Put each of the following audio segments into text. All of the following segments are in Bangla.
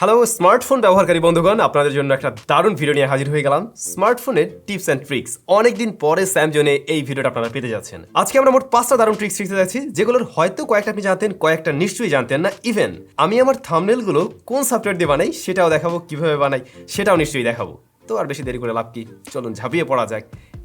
হ্যালো স্মার্টফোন ব্যবহারকারী বন্ধুগণ, আপনাদের জন্য একটা দারুণ ভিডিও নিয়ে হাজির হয়ে গেলাম। স্মার্টফোনের টিপস অ্যান্ড ট্রিক্স। অনেকদিন পরে স্যামজনে এই ভিডিওটা আপনারা পেতে যাচ্ছেন। আজকে আমরা মোট 5টা দারুণ ট্রিক্স শিখতে যাচ্ছি, যেগুলোর হয়তো কয়েকটা আপনি জানতেন, কয়েকটা নিশ্চয়ই জানতেন না। ইভেন আমি আমার থাম্বনেলগুলো কোন সফটওয়্যার দিয়ে বানাই সেটাও দেখাবো, কিভাবে বানাই সেটাও নিশ্চয়ই দেখাবো। তো আর বেশি দেরি করে লাভ কি, চলুন ঝাঁপিয়ে পড়া যাক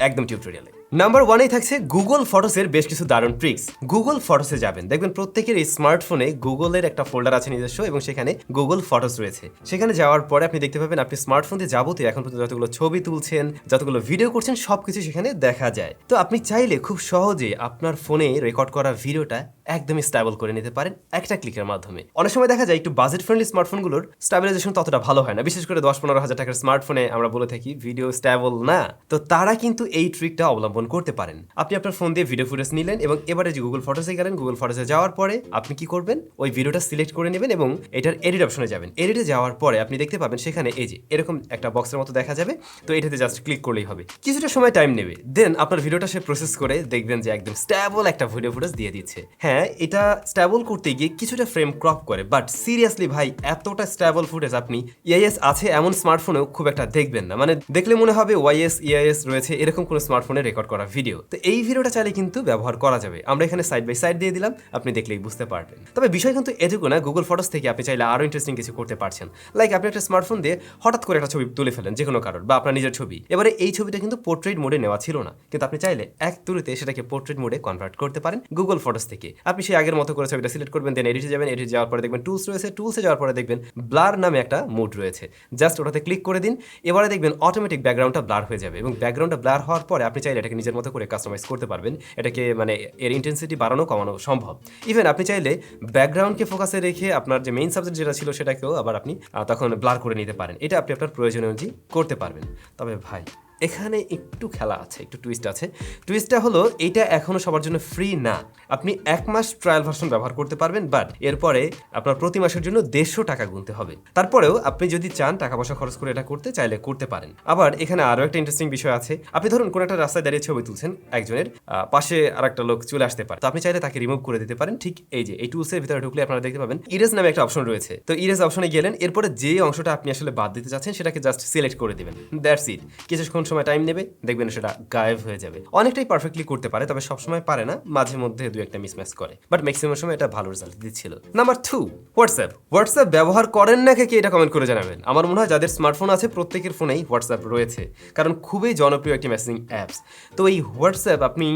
একদম টিউটোরিয়ালে। নাম্বার 1-এই থাকছে গুগল ফটোসের বেশ কিছু দারুণ ট্রিক্স। গুগল ফটোসে যাবেন, দেখবেন প্রত্যেকের এই স্মার্টফোনে গুগলের একটা ফোল্ডার আছে নিজস্ব, এবং সেখানে গুগল ফটোস রয়েছে। সেখানে যাওয়ার পরে আপনি দেখতে পাবেন আপনি স্মার্টফোন দিয়ে যাবতীয় এখন পর্যন্ত যতগুলো ছবি তুলছেন, যতগুলো ভিডিও করছেন, সবকিছু সেখানে দেখা যায়। তো আপনি চাইলে খুব সহজে আপনার ফোনে রেকর্ড করা ভিডিওটা একদমই স্টেবল করে নিতে পারেন একটা ক্লিকের মাধ্যমে। অনেক সময় দেখা যায় একটু বাজেট ফ্রেন্ডলি স্মার্টফোনগুলোর স্টেবিলাইজেশন ততটা ভালো হয় না, বিশেষ করে 10-15 হাজার টাকার স্মার্টফোনে আমরা বলে থাকি ভিডিও স্টেবল না। তো তারা কিন্তু এই ট্রিকটা অবলম্বন করতে পারেন। আপনি আপনার ফোন দিয়ে ভিডিও ফুটেজ নিলেন এবং এবারে যে গুগল ফটোসে গেলেন, গুগল ফটোসে যাওয়ার পরে আপনি কি করবেন, ওই ভিডিওটা সিলেক্ট করে নেবেন এবং এটার এডিট অপশনে যাবেন। এডিটে যাওয়ার পরে আপনি দেখতে পাবেন সেখানে এই যে এরকম একটা বক্সের মতো দেখা যাবে। তো এটাতে জাস্ট ক্লিক করলেই হবে, কিছুটা সময় টাইম নেবে। দেন আপনার ভিডিওটা সে প্রসেস করে দেখবেন যে একদম স্টেবল একটা ভিডিও ফুটেজ দিয়ে দিচ্ছে। হ্যাঁ, এটা স্টেবল করতে গিয়ে কিছুটা ফ্রেম ক্রপ করে, বাট সিরিয়াসলি ভাই এতটা স্টেবল ফুটেজ আপনি ইআইএস আছে এমন স্মার্টফোনেও খুব একটা দেখবেন না। মানে দেখলে মনে হবে ওয়াইএস ইআইএস রয়েছে এরকম কোনো স্মার্টফোনে রেকর্ড করা ভিডিও। তো এই ভিডিওটা চাইলে কিন্তু ব্যবহার করা যাবে। আমরা এখানে সাইড বাই সাইড দিয়ে দিলাম, আপনি দেখলেই বুঝতে পারবেন। তবে বিষয় কিন্তু এটুকু না, গুগল ফটোস থেকে আপনি চাইলে আরো ইন্টারেস্টিং কিছু করতে পারছেন। লাইক আপনি একটা স্মার্টফোন দিয়ে হঠাৎ করে একটা ছবি তুলে ফেলেন যে কোনো কারোর, বা আপনার নিজের ছবি। এবারে এই ছবিটা কিন্তু পোর্ট্রেট মোডে নেওয়া ছিল না, কিন্তু আপনি চাইলে এক তুড়িতে সেটাকে পোর্ট্রেট মোডে কনভার্ট করতে পারেন গুগল ফটোস থেকে। আপনি সেই আগের মতো করে ছবিটা সিলেক্ট করবেন, দেন এডিটে যাবেন। এডিট যাওয়ার পরে দেখবেন টুলস রয়েছে, টুলসে যাওয়ার পরে দেখবেন ব্লার নামে একটা মোড রয়েছে, জাস্ট ওটাতে ক্লিক করে দিন। এবারে দেখবেন অটোমেটিক ব্যাকগ্রাউন্ডটা ব্লার হয়ে যাবে, এবং ব্যাকগ্রাউন্ডটা ব্লার হওয়ার পরে আপনি চাইলে এটাকে নিজের মতো করে কাস্টমাইজ করতে পারবেন। এটাকে মানে এর ইন্টেন্সিটি বাড়ানো কমানো সম্ভব। ইভেন আপনি চাইলে ব্যাকগ্রাউন্ডকে ফোকাসে রেখে আপনার যে মেইন সাবজেক্ট যেটা ছিল সেটাকেও আবার আপনি তখন ব্লার করে নিতে পারেন। এটা আপনি আপনার প্রয়োজন অনুযায়ী করতে পারবেন। তবে ভাই এখানে একটু খেলা আছে, একটু টুইস্ট আছে। টুইস্টটা হলো এইটা এখনো সবার জন্য ফ্রি না। আপনি 1 মাস ট্রায়াল ভার্সন ব্যবহার করতে পারবেন, বাট এরপরে আপনার প্রতি মাসের জন্য 150 টাকা গুনতে হবে। তারপরেও আপনি যদি চান টাকা পয়সা খরচ করে এটা করতে চাইলে করতে পারেন। আবার এখানে আরো একটা ইন্টারেস্টিং বিষয় আছে। আপনি ধরুন কোন একটা রাস্তায় দাঁড়িয়ে ছবি তুলছেন, একজনের পাশে আরেকটা লোক চলে আসতে পারে, তো আপনি চাইলে তাকে রিমুভ করে দিতে পারেন। ঠিক এই যে এই টুলসের ভিতরে ঢুকলে আপনারা দেখতে পাবেন ইরেজ নামে একটা অপশন রয়েছে। তো ইরেজ অপশনে গেলেন, এরপরে যে অংশটা আপনি আসলে বাদ দিতে চাচ্ছেন সেটাকে জাস্ট সিলেক্ট করে দিবেন। That's it. কিছুক্ষণ সময় টাইম নেবে, দেখবেন সেটা গায়েব হয়ে যাবে। অনেকটাই পারফেক্টলি করতে পারে, তবে সবসময় পারে না, মাঝে মধ্যে দু একটা মিসম্যাচ করে, বাট ম্যাক্সিমাম সময় এটা ভালো রেজাল্ট দিচ্ছিল। নাম্বার 2, হোয়াটসঅ্যাপ ব্যবহার করেন না কে এটা কমেন্ট করে জানাবেন। আমার মনে হয় যাদের স্মার্টফোন আছে প্রত্যেকের ফোনেই হোয়াটসঅ্যাপ রয়েছে, কারণ খুবই জনপ্রিয় একটি মেসেজিং অ্যাপস। তো এই হোয়াটসঅ্যাপ আপনি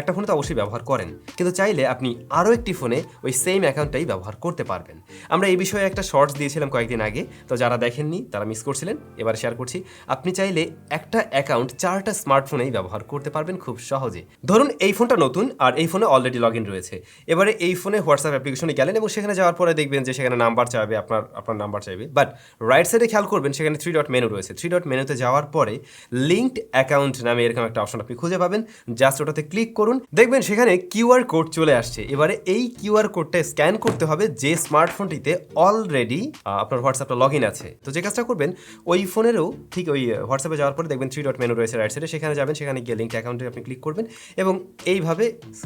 একটা ফোনে তো অবশ্যই ব্যবহার করেন, কিন্তু চাইলে আপনি আরও একটি ফোনে ওই সেম অ্যাকাউন্টটাই ব্যবহার করতে পারবেন। আমরা এই বিষয়ে একটা শর্টস দিয়েছিলাম কয়েকদিন আগে, তো যারা দেখেননি তারা মিস করছিলেন, এবার শেয়ার করছি। আপনি চাইলে একটা অ্যাকাউন্ট 4টা স্মার্টফোনেই ব্যবহার করতে পারবেন খুব সহজে। ধরুন এই ফোনটা নতুন আর এই ফোনে অলরেডি লগ ইন রয়েছে। এবারে এই ফোনে হোয়াটসঅ্যাপ অ্যাপ্লিকেশনে গেলেন এবং সেখানে যাওয়ার পরে দেখবেন যে সেখানে নাম্বার চাইবে, আপনার নাম্বার চাইবে, বাট রাইট সাইডে খেয়াল করবেন সেখানে 3 ডট মেনু রয়েছে। 3 ডট মেনুতে যাওয়ার পরে লিঙ্কড অ্যাকাউন্ট নামে এরকম একটা অপশন আপনি খুঁজে পাবেন, জাস্ট ওটাতে ক্লিক করুন, দেখবেন সেখানে কিউআর কোড চলে আসছে। এবারে এই কিউআর কোডটা স্ক্যান করতে হবে যে স্মার্টফোনটিতে অলরেডি আপনার হোয়াটসঅ্যাপটা লগ ইন আছে। তো যে কাজটা করবেন, ওই ফোনেরও ঠিক ওই হোয়াটসঅ্যাপে যাওয়ার পরে দেখবেন 3 ডট মেনু রয়েছে রাইট সাইডে, সেখানে যাবেন, সেখানে গিয়ে লিঙ্ক অ্যাকাউন্টে আপনি ক্লিক করবেন এবং এইভাবে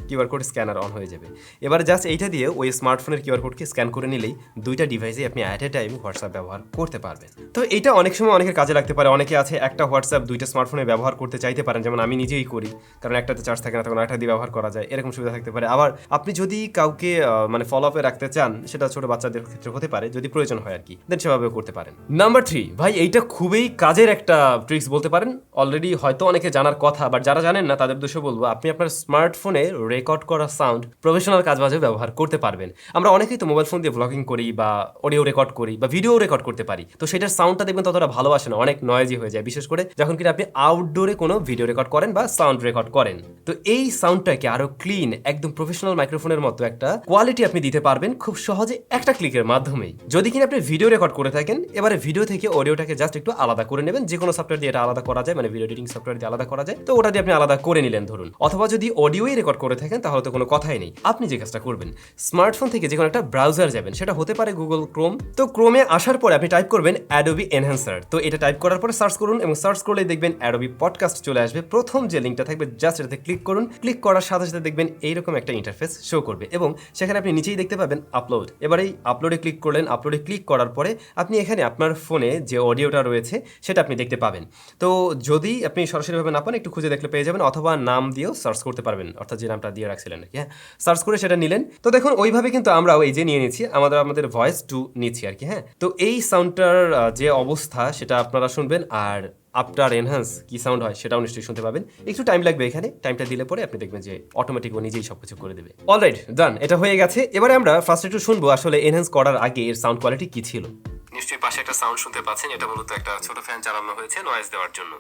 কিউআর কোড স্ক্যানার অন হয়ে যাবে। এবার জাস্ট এইটা দিয়ে ওই স্মার্টফোনের কিউআর কোডকে স্ক্যান করে নিলেই 2টা ডিভাইসে আপনি অ্যাট এ টাইম হোয়াটসঅ্যাপ ব্যবহার করতে পারবেন। তো এটা অনেক সময় অনেকের কাজে লাগতে পারে। অনেকে আছে একটা হোয়াটসঅ্যাপ 2টা স্মার্টফোনে ব্যবহার করতে চাইতে পারেন, যেমন আমি নিজেই করি, কারণ একটাতে চার্জ থাকে না, তখন একটা দিয়ে ব্যবহার করা যায়, এরকম সুবিধা থাকতে পারে। আবার আপনি যদি কাউকে মানে ফলো আপে রাখতে চান, সেটা ছোট বাচ্চাদের ক্ষেত্রে হতে পারে, যদি প্রয়োজন হয় আর কি, দেন সেভাবেও করতে পারেন। নাম্বার 3, ভাই এইটা খুবই কাজের একটা ট্রিক্স বলতে পারেন। অলরেডি হয়তো অনেকে জানার কথা, বাট যারা জানেন না তাদের উদ্দেশ্যে বলবো, আপনি আপনার স্মার্টফোনে রেকর্ড করা সাউন্ড প্রফেশনাল কাজবাজে ব্যবহার করতে পারবেন। আমরা অনেকেই তো মোবাইল ফোন দিয়ে ব্লগিং করি বা অডিও রেকর্ড করি বা ভিডিও রেকর্ড করতে পারি, তো সেটার সাউন্ডটা দেখবেন ততটা ভালোবাসে না, অনেক নয়েজি হয়ে যায়, বিশেষ করে যখন কিনা আপনি আউটডোরে কোনো ভিডিও রেকর্ড করেন বা সাউন্ড রেকর্ড করেন। তো এই সাউন্ডটাকে আরো ক্লিন, একদম প্রফেশনাল মাইক্রোফোনের মতো একটা কোয়ালিটি আপনি দিতে পারবেন খুব সহজে একটা ক্লিকের মাধ্যমেই। যদি কিনা আপনি ভিডিও রেকর্ড করে থাকেন, এবারে ভিডিও থেকে অডিওটাকে জাস্ট একটু আলাদা করে নেবেন, যে কোনো সফটওয়্যার দিয়ে এটা আলাদা করা যায়, মানে ভিডিও এডিটিং সফটওয়্যার দিয়ে আলাদা করা যায়, তো ওটা দিয়ে আপনি আলাদা করে নিলেন ধরুন। অথবা যদি অডিওই রেকর্ড করে থাকেন তাহলে তো কোনো কথাই নেই। আপনি যে কাজটা করবেন, স্মার্টফোন থেকে যে কোনো একটা ব্রাউজার যাবেন, সেটা হতে পারে গুগল ক্রোম। তো ক্রোমে আসার পরে আপনি টাইপ করবেন অ্যাডোবি এনহ্যান্সার। তো এটা টাইপ করার পরে সার্চ করুন এবং সার্চ করলেই দেখবেন অ্যাডোবি পডকাস্ট চলে আসবে। প্রথম যে লিঙ্কটা থাকবে জাস্ট এটাতে ক্লিক করুন। ক্লিক করার সাথে সাথে দেখবেন এইরকম একটা ইন্টারফেস শো করবে এবং সেখানে আপনি নিচেই দেখতে পাবেন আপলোড। এবার এই আপলোডে ক্লিক করলেন। আপলোডে ক্লিক করার পরে আপনি এখানে আপনার ফোনে যে অডিওটা রয়েছে সেটা আপনি দেখতে পাবেন। তো যদি আপনি সরাসরিভাবে না পান, একটু খুঁজে দেখলে পেয়ে যাবেন, অথবা নাম দিয়েও সার্চ করতে পারবেন, অর্থাৎ যে নামটা দিয়ে রাখছিলেন নাকি। হ্যাঁ, সার্চ করে সেটা নিলেন। তো দেখুন ওইভাবে কিন্তু আমরাও এই যে নিয়ে নিচ্ছি, আমাদের ভয়েস টু নিচ্ছি আর কি। হ্যাঁ, তো এই সাউন্ডটার যে অবস্থা সেটা আপনারা শুনবেন, আর আফটার এনহ্যান্স কি সাউন্ড হয় সেটাও নিশ্চয়ই শুনতে পাবেন। একটু টাইম লাগবে, এখানে টাইমটা দিলে পরে আপনি দেখবেন যে অটোমেটিক ও নিজেই সবকিছু করে দেবে। অলরাইট, ডান, এটা হয়ে গেছে। এবারে আমরা ফার্স্ট একটু শুনবো আসলে এনহ্যান্স করার আগে এর সাউন্ড কোয়ালিটি কি ছিল। নিশ্চয়ই পাশে একটা সাউন্ড শুনতে পাচ্ছেন, এটা মূলত একটা ছোট ফ্যান চালানো হয়েছে নয়েজ দেওয়ার জন্য।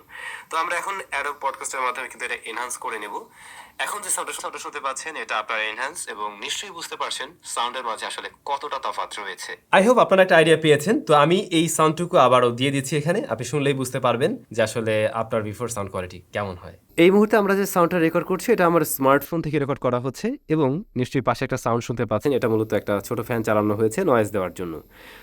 তো আমরা এখন অ্যাডোব পডকাস্টের মাধ্যমে কিন্তু এটা এনহ্যান্স করে নেব। এখন যে সাউন্ডটা শুনতে পাচ্ছেন এটা আপনার এনহ্যান্স, এবং নিশ্চয়ই বুঝতে পারছেন সাউন্ডের মাঝে আসলে কতটা তফাৎ রয়েছে। আই হোপ আপনারা একটা আইডিয়া পেয়েছেন। তো আমি এই সাউন্ডটুকু আবারও দিয়ে দিচ্ছি এখানে, আপনি শুনলেই বুঝতে পারবেন যে আসলে আপনার বিফোর সাউন্ড কোয়ালিটি কেমন হয়। এই মুহূর্তে আমরা যে সাউন্ডটা রেকর্ড করছি এটা আমার স্মার্টফোন থেকে রেকর্ড করা হচ্ছে, এবং নিশ্চয়ই পাশে একটা সাউন্ড শুনতে পাচ্ছেন, এটা মূলত একটা ছোট ফ্যান চালানো হয়েছে নয়েজ দেওয়ার জন্য।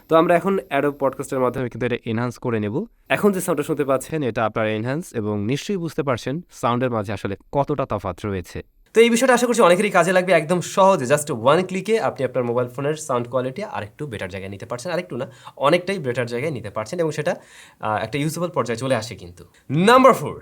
তো আমরা এখন অ্যাডোব পডকাস্টের মাধ্যমে কিন্তু এটা এনহ্যান্স করে নেব। এখন যে সাউন্ডটা শুনতে পাচ্ছেন এটা আপনার এনহ্যান্স, এবং নিশ্চয়ই বুঝতে পারছেন সাউন্ডের মাঝে আসলে কতটা তফাৎ রয়েছে। তো এই বিষয়টা আশা করছি অনেকেরই কাজে লাগবে। একদম সহজে জাস্ট ওয়ান ক্লিকে আপনি আপনার মোবাইল ফোনের সাউন্ড কোয়ালিটি আরেকটু বেটার জায়গায় নিতে পারছেন, আরেকটু না অনেকটাই বেটার জায়গায় নিতে পারছেন, এবং সেটা একটা ইউজেবল পর্যায়ে চলে আসে কিন্তু। নাম্বার 4,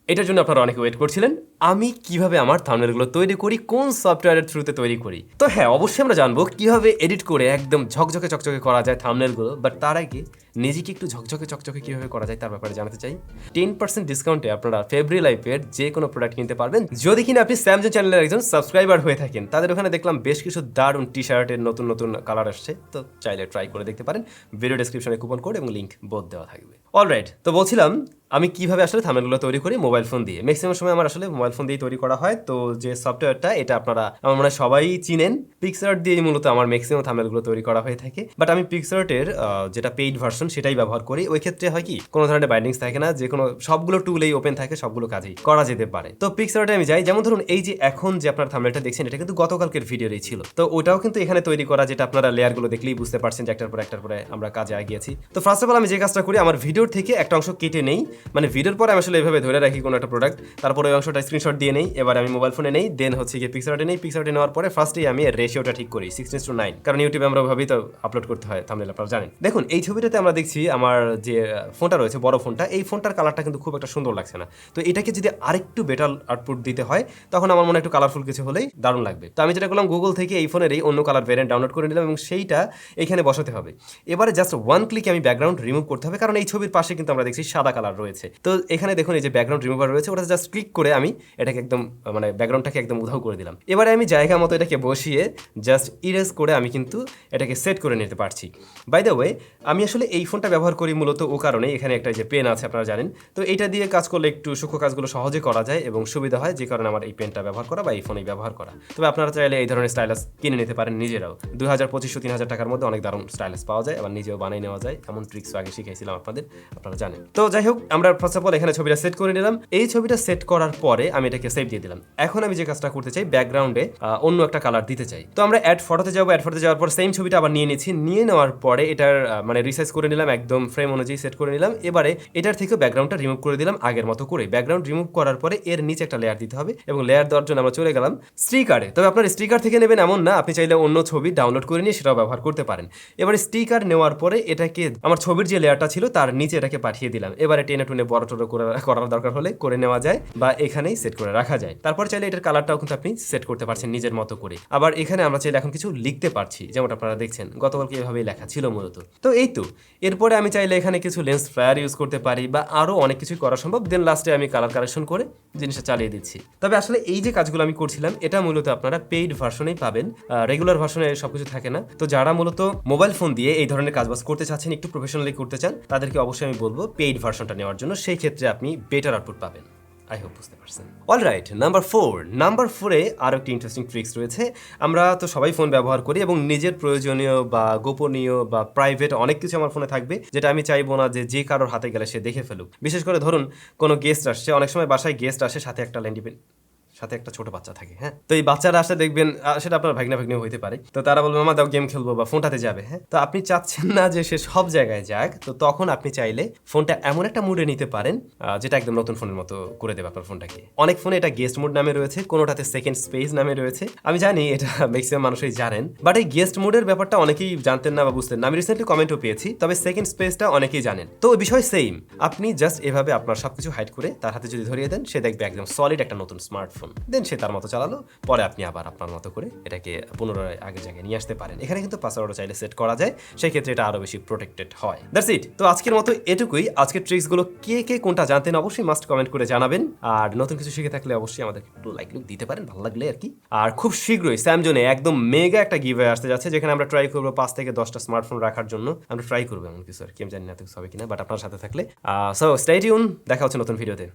এটার জন্য আপনারা অনেকে ওয়েট করছিলেন, আমি কিভাবে আমার থাম্বনেলগুলো তৈরি করি, কোন সফটওয়্যারের থ্রুতে তৈরি করি। তো হ্যাঁ, অবশ্যই আমরা জানবো কিভাবে এডিট করে একদম ঝকঝকে চকচকে করা যায় থাম্বনেলগুলো। বাট তার আগে নিজেকে একটু ঝকঝকে চকচকে কীভাবে করা যায় তার ব্যাপারে জানাতে চাই। 10% ডিসকাউন্টে আপনারা ফেব্রি লাইফের যে কোনো প্রোডাক্ট কিনতে পারবেন যদি কিনা আপনি স্যামজন চ্যানেলের একজন সাবস্ক্রাইবার হয়ে থাকেন। তাদের ওখানে দেখলাম বেশ কিছু দারুণ টি শার্টের নতুন নতুন কালার আসছে, তো চাইলে ট্রাই করে দেখতে পারেন। ভিডিও ডেসক্রিপশনে কুপন কোড এবং লিঙ্ক বোথ দেওয়া থাকবে। অলরাইট, তো বলছিলাম আমি কিভাবে আসলে থাম্বনেলগুলো তৈরি করি মোবাইল ফোন দিয়ে। ম্যাক্সিমাম সময় আমার আসলে মোবাইল ফোন দিয়ে তৈরি করা হয়। তো যে সফটওয়্যারটা এটা আপনারা আমার মনে হয় সবাই চিনেন, পিক্সআর্ট দিয়ে মূলত আমার ম্যাক্সিমাম থাম্বনেলগুলো তৈরি করা হয়ে থাকে। বাট আমি পিক্সআর্টের যেটা পেইড ভার্সন সেটাই ব্যবহার করি। ওই ক্ষেত্রে হয় কি, কোনো ধরনের বাইন্ডিংস থাকে না, যে কোনো সবগুলো টুলেই ওপেন থাকে, সবগুলো কাজেই করা যেতে পারে। তো পিক্সআর্টে আমি যাই, যেমন ধরুন এই যে এখন যে আপনার থাম্বনেলটা দেখছেন এটা কিন্তু গতকালকের ভিডিওরই ছিল। তো ওটাও কিন্তু এখানে তৈরি করা, যেটা আপনারা লেয়ারগুলো দেখলেই বুঝতে পারছেন যে একটার পরে আমরা কাজে আগিয়েছি। তো ফার্স্ট অফ অল আমি যে কাজটা করি, আমার ভিডিওর থেকে একটা অংশ কেটে নেই, মানে ভিডিওর পরে আমি আসলে এভাবে ধরে রাখি কোনো একটা প্রোডাক্ট, তারপরে ওই অংশটা স্ক্রিনশট দিয়ে নেই। এবার আমি মোবাইল ফোনে নেই, দেন হচ্ছে গিয়ে পিক্সআর্টে নেই। পিক্সআর্টে নেওয়ার পরে ফার্স্টেই আমি রেশিওটা ঠিক করি 16:9, কারণ ইউটিউবে আমরা ওইভাবেই তো আপলোড করতে হয় থাম্বনেল, আপনারা জানেন। দেখুন এই ছবিটাতে আমরা দেখছি আমার যে ফোনটা রয়েছে, বড় ফোনটা, এই ফোনটার কালারটা কিন্তু খুব একটা সুন্দর লাগছে না। তো এটাকে যদি আরেকটু বেটার আউটপুট দিতে হয় তখন আমার মনে একটু কালারফুল কিছু হলেই দারুণ লাগবে। তো আমি যেটা করলাম, গুগল থেকে এই ফোনের এই অন্য কালার ভ্যারিয়েন্ট ডাউনলোড করে নিলাম এবং সেইটা এখানে বসাতে হবে। এবারে জাস্ট ওয়ান ক্লিকে আমি ব্যাকগ্রাউন্ড রিমুভ করতে হবে, কারণ এই ছবির পাশে কিন্তু আমরা দেখছি সাদা কালার রয়েছে। তো এখানে দেখুন এই যে ব্যাকগ্রাউন্ড রিমুভার রয়েছে, ওটা জাস্ট ক্লিক করে আমি এটাকে একদম মানে ব্যাকগ্রাউন্ডটাকে একদম উধাও করে দিলাম। এবারে আমি জায়গা মতো এটাকে বসিয়ে জাস্ট ইরেজ করে আমি কিন্তু এটাকে সেট করে নিতে পারছি। বাই দ্য ওয়ে, আমি আসলে এই ফোনটা ব্যবহার করি মূলত ও কারণে, এখানে একটা যে পেন আছে আপনারা জানেন, তো এইটা দিয়ে কাজ করলে একটু সূক্ষ্ম কাজগুলো সহজে করা যায় এবং সুবিধা হয়, যে কারণে আমার এই পেনটা ব্যবহার করা বা এই ফোনেই ব্যবহার করা। তবে আপনারা চাইলে এই ধরনের স্টাইলাস কিনে নিতে পারেন নিজেরাও। 2000-2500-3000 টাকার মধ্যে অনেক দারুণ স্টাইলাস পাওয়া যায়, আবার নিজেও বানিয়ে নেওয়া যায়। এমন ট্রিক্সও আগে শিখাইছিলাম আপনাদের, আপনারা জানেন। তো যাই হোক, আমরা ফার্স্ট অফ অল এখানে ছবিটা সেট করে নিলাম। এই ছবিটা সেট করার পরে আমি এটাকে সেভ দিয়ে দিলাম। এখন আমি যে কাজটা করতে চাই, ব্যাকগ্রাউন্ডে অন্য একটা কালার দিতে চাই। তো আমরা অ্যাড ফটোতে যাবো, অ্যাড ফটোতে যাওয়ার পর সেম ছবিটা আবার নিয়ে নিচ্ছি। নিয়ে নেওয়ার পরে এটার মানে রিসাইজ করে নিলাম, একদম ফ্রেম অনুযায়ী সেট করে নিলাম। এবারে এটার থেকে ব্যাকগ্রাউন্ডটা রিমুভ করে দিলাম আগের মতো করে। ব্যাকগ্রাউন্ড রিমুভ করার পরে এর নিচে একটা লেয়ার দিতে হবে, এবং লেয়ার দেওয়ার জন্য আমরা চলে গেলাম স্টিকারে। তবে আপনার স্টিকার থেকে নেবেন এমন না, আপনি চাইলে অন্য ছবি ডাউনলোড করে নিয়ে সেটাও ব্যবহার করতে পারেন। এবারে স্টিকার নেওয়ার পরে এটাকে আমার ছবির যে লেয়ারটা ছিল তার নিচে এটাকে পাঠিয়ে দিলাম। এবারে টেনে টুনে বড় টোটো করার দরকার হলে করে নেওয়া যায়, বা এখানেই সেট করে রাখা যায়। তারপর চাইলে এটার কালারটাও কিন্তু আপনি সেট করতে পারছেন নিজের মতো করে। আবার এখানে আমরা চাইলে এখন কিছু লিখতে পারছি, যেমন আপনারা দেখছেন গতকালকে এভাবেই লেখা ছিল মূলত। তো এই তো, এরপরে আমি চাইলে এখানে কিছু লেন্স ফ্লায়ার ইউজ করতে পারি, বা আরও অনেক কিছুই করা সম্ভব। দেন লাস্টে আমি কালার কারেকশন করে জিনিসটা চালিয়ে দিচ্ছি। তবে আসলে এই যে কাজগুলো আমি করছিলাম এটা মূলত আপনারা পেইড ভার্সনেই পাবেন, রেগুলার ভার্সনে সবকিছু থাকে না। তো যারা মূলত মোবাইল ফোন দিয়ে এই ধরনের কাজবাজ করতে চাচ্ছেন, একটু প্রফেশনালি করতে চান, তাদেরকে অবশ্যই আমি বলবো পেইড ভার্সনটা নেওয়ার জন্য। সেই ক্ষেত্রে আপনি বেটার আউটপুট পাবেন। আই হোপ বুঝতে পারছেন। অলরাইট, নাম্বার 4-এ আরও একটি ইন্টারেস্টিং ট্রিক্স রয়েছে। আমরা তো সবাই ফোন ব্যবহার করি এবং নিজের প্রয়োজনীয় বা গোপনীয় বা প্রাইভেট অনেক কিছু আমার ফোনে থাকবে, যেটা আমি চাইবো না যে কারোর হাতে গেলে সে দেখে ফেলুক। বিশেষ করে ধরুন কোনো গেস্ট আসছে, অনেক সময় বাসায় গেস্ট আসে, সাথে একটা ছোট বাচ্চা থাকে, হ্যাঁ। তো এই বাচ্চারা আসলে দেখবেন সেটা আপনার ভাগ্নি হইতে পারে, তো তারা বলবে মামা দাও গেম খেলবো বা ফোনটাতে যাবে, হ্যাঁ। তো আপনি চাচ্ছেন না যে সে সব জায়গায় যাক, তো তখন আপনি চাইলে ফোনটা এমন একটা মুডে নিতে পারেন যেটা একদম নতুন ফোনের মতো করে দেবে আপনার ফোনটাকে। অনেক ফোনে এটা গেস্ট মুড নামে রয়েছে, কোনোটাতে সেকেন্ড স্পেস নামে রয়েছে। আমি জানি এটা ম্যাক্সিমাম মানুষই জানেন, বাট এই গেস্ট মুডের ব্যাপারটা অনেকেই জানতেন না বা বুঝতেন না। আমি রিসেন্টলি কমেন্টও পেয়েছি, তবে সেকেন্ড স্পেসটা অনেকেই জানেন। তো ওই বিষয় সেম, আপনি জাস্ট এভাবে আপনার সবকিছু হাইড করে তার হাতে যদি ধরিয়ে দেন, সে দেখবে একদম সলিড একটা নতুন স্মার্টফোন। দেন সে তার মতো চালালো, পরে আপনি আবার আপনার মতো করে এটাকে পুনরায় আগের জায়গায় নিয়ে আসতে পারেন। এখানে কিন্তু পাসওয়ার্ডও চাইলে সেট করা যায়, সেই ক্ষেত্রে এটা আরো বেশি প্রোটেক্টেড হয়। That's it. তো আজকের মতো এটুকুই। আজকের ট্রিক্সগুলো কে কোনটা জানতেন অবশ্যই মাস্ট কমেন্ট করে জানাবেন। আর নতুন কিছু শিখে থাকলে অবশ্যই আমাদের একটু লাইক দিতে পারেন, ভালো লাগলে আর কি। আর খুব শীঘ্রই স্যামজনে একদম মেগা একটা গিভওয়ে আসতে যাচ্ছে, যেখানে আমরা ট্রাই করবো 5 থেকে 10টা স্মার্টফোন রাখার জন্য। আমরা ট্রাই করবো এমন কিছু আর কি, আমি জানি না কিছু হবে কিনা, বাট আপনার সাথে থাকলে সো স্টে টিউন। দেখা হচ্ছে নতুন ভিডিওতে।